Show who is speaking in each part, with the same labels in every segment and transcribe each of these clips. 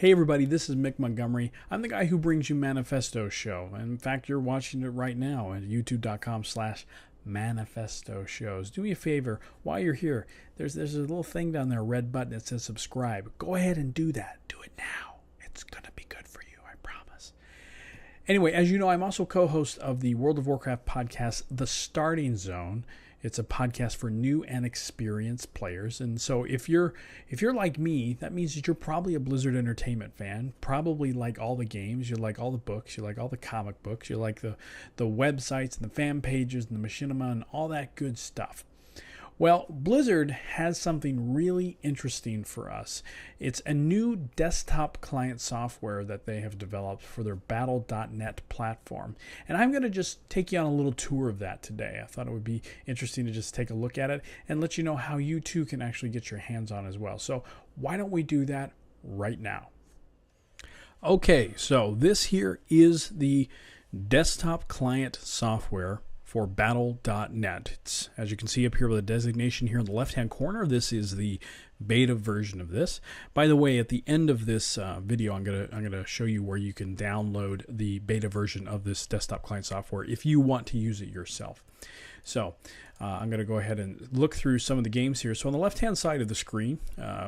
Speaker 1: Hey everybody, this is Mick Montgomery. I'm the guy who brings you Manifesto show. And in fact, you're watching it right now at youtube.com/Manifesto shows. Do me a favor, while you're here, there's a little thing down there, a red button that says subscribe. Go ahead and do that. Do it now. It's going to be good for you, I promise. Anyway, as you know, I'm also co-host of the World of Warcraft podcast, The Starting Zone. It's a podcast for new and experienced players. And so if you're like me, that means that you're probably a Blizzard Entertainment fan, probably like all the games, you like all the books, you like all the comic books, you like the websites and the fan pages and the machinima and all that good stuff. Well, Blizzard has something really interesting for us. It's a new desktop client software that they have developed for their Battle.net platform. And I'm going to just take you on a little tour of that today. I thought it would be interesting to just take a look at it and let you know how you too can actually get your hands on as well. So why don't we do that right now? Okay, so this here is the desktop client software for Battle.net. It's, as you can see up here with a designation here in the left-hand corner, this is the beta version of this. By the way, at the end of this video, I'm gonna show you where you can download the beta version of this desktop client software if you want to use it yourself. So I'm going to go ahead and look through some of the games here. So on the left-hand side of the screen,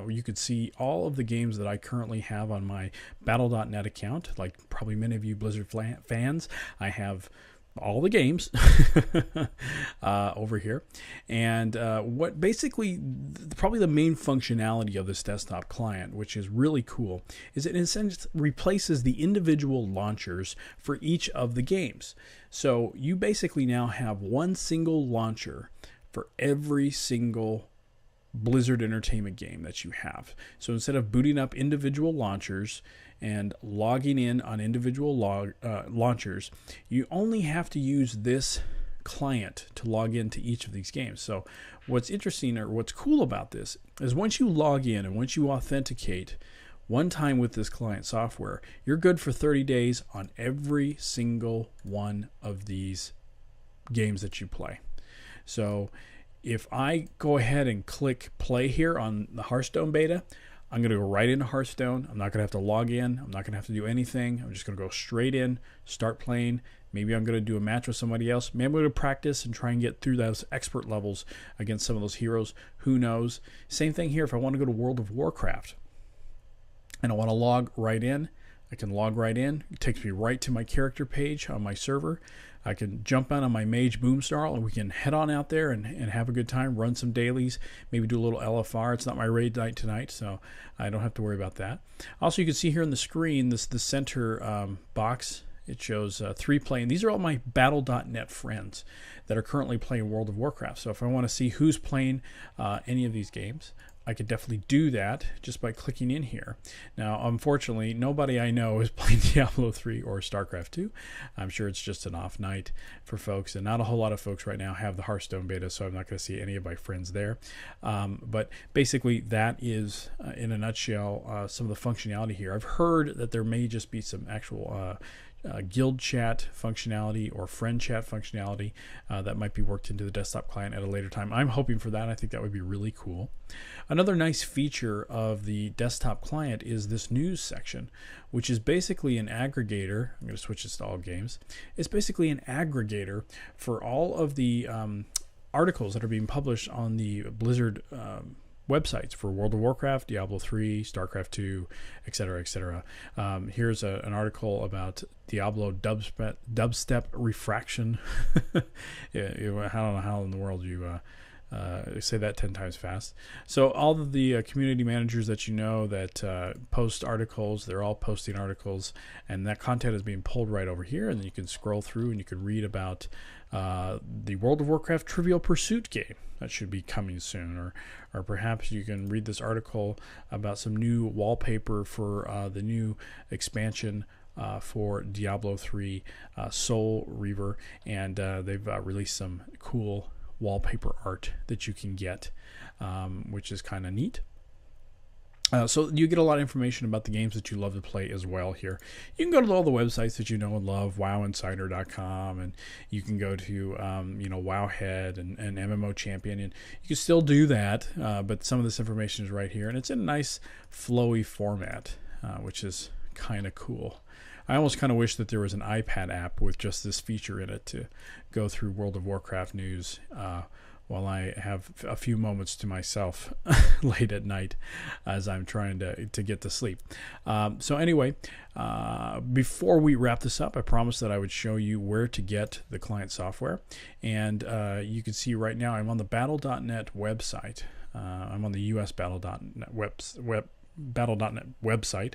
Speaker 1: you could see all of the games that I currently have on my Battle.net account. Like probably many of you Blizzard fans, I have all the games over here. And what basically, probably the main functionality of this desktop client, which is really cool, is it in a sense replaces the individual launchers for each of the games. So you basically now have one single launcher for every single Blizzard Entertainment game that you have. So instead of booting up individual launchers and logging in on individual launchers, you only have to use this client to log into each of these games. So what's interesting, or what's cool about this, is once you log in and once you authenticate one time with this client software, you're good for 30 days on every single one of these games that you play. So if I go ahead and click play here on the Hearthstone beta, I'm going to go right into Hearthstone. I'm not going to have to log in. I'm not going to have to do anything. I'm just going to go straight in, start playing. Maybe I'm going to do a match with somebody else. Maybe I'm going to practice and try and get through those expert levels against some of those heroes. Who knows? Same thing here. If I want to go to World of Warcraft and I want to log right in, I can log right in. It takes me right to my character page on my server. I can jump on my mage Boomsnarl and we can head on out there and have a good time, run some dailies, maybe do a little LFR. It's not my raid night tonight, so I don't have to worry about that. Also, you can see here on the screen, the center box, it shows 3 playing. These are all my Battle.net friends that are currently playing World of Warcraft. So if I want to see who's playing any of these games, I could definitely do that just by clicking in here. Now, unfortunately, nobody I know is playing Diablo 3 or StarCraft 2. I'm sure it's just an off night for folks, and not a whole lot of folks right now have the Hearthstone beta, so I'm not going to see any of my friends there. But basically, that is, in a nutshell, some of the functionality here. I've heard that there may just be some actual guild chat functionality or friend chat functionality that might be worked into the desktop client at a later time. I'm hoping for that. I think that would be really cool. Another nice feature of the desktop client is this news section, which is basically an aggregator. I'm going to switch this to all games. It's basically an aggregator for all of the articles that are being published on the Blizzard websites for World of Warcraft, Diablo 3, StarCraft 2, etc., etc. Here's an article about Diablo dubstep refraction. Yeah, I don't know how in the world you say that 10 times fast. So all of the community managers that you know that post articles, they're all posting articles, and that content is being pulled right over here, and then you can scroll through and you can read about the World of Warcraft Trivial Pursuit game that should be coming soon, or perhaps you can read this article about some new wallpaper for the new expansion for Diablo 3 Soul Reaver, and they've released some cool wallpaper art that you can get, which is kind of neat. So you get a lot of information about the games that you love to play as well here. You can go to all the websites that you know and love, wowinsider.com, and you can go to Wowhead and MMO Champion, and you can still do that, but some of this information is right here, and it's in a nice flowy format. which is kind of cool. I almost kind of wish that there was an iPad app with just this feature in it to go through World of Warcraft news while I have a few moments to myself late at night as I'm trying to get to sleep. So anyway, before we wrap this up, I promised that I would show you where to get the client software. And you can see right now I'm on the Battle.net website. I'm on the US Battle.net Battle.net website.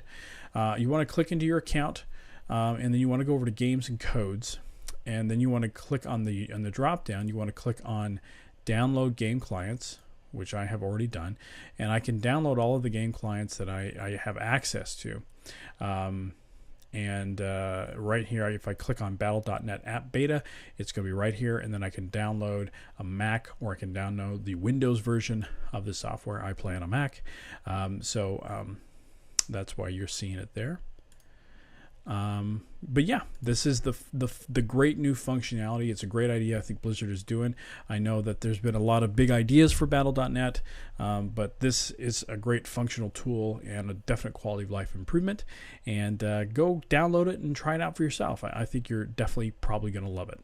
Speaker 1: You want to click into your account, and then you want to go over to Games and Codes, and then you want to click on the drop down. You want to click on Download Game Clients, which I have already done, and I can download all of the game clients that I have access to. Right here, if I click on Battle.net App Beta, it's going to be right here, and then I can download a Mac, or I can download the Windows version of the software. I play on a Mac, that's why you're seeing it there. But yeah, this is the great new functionality. It's a great idea I think Blizzard is doing. I know that there's been a lot of big ideas for Battle.net, but this is a great functional tool and a definite quality of life improvement. And go download it and try it out for yourself. I think you're definitely probably going to love it.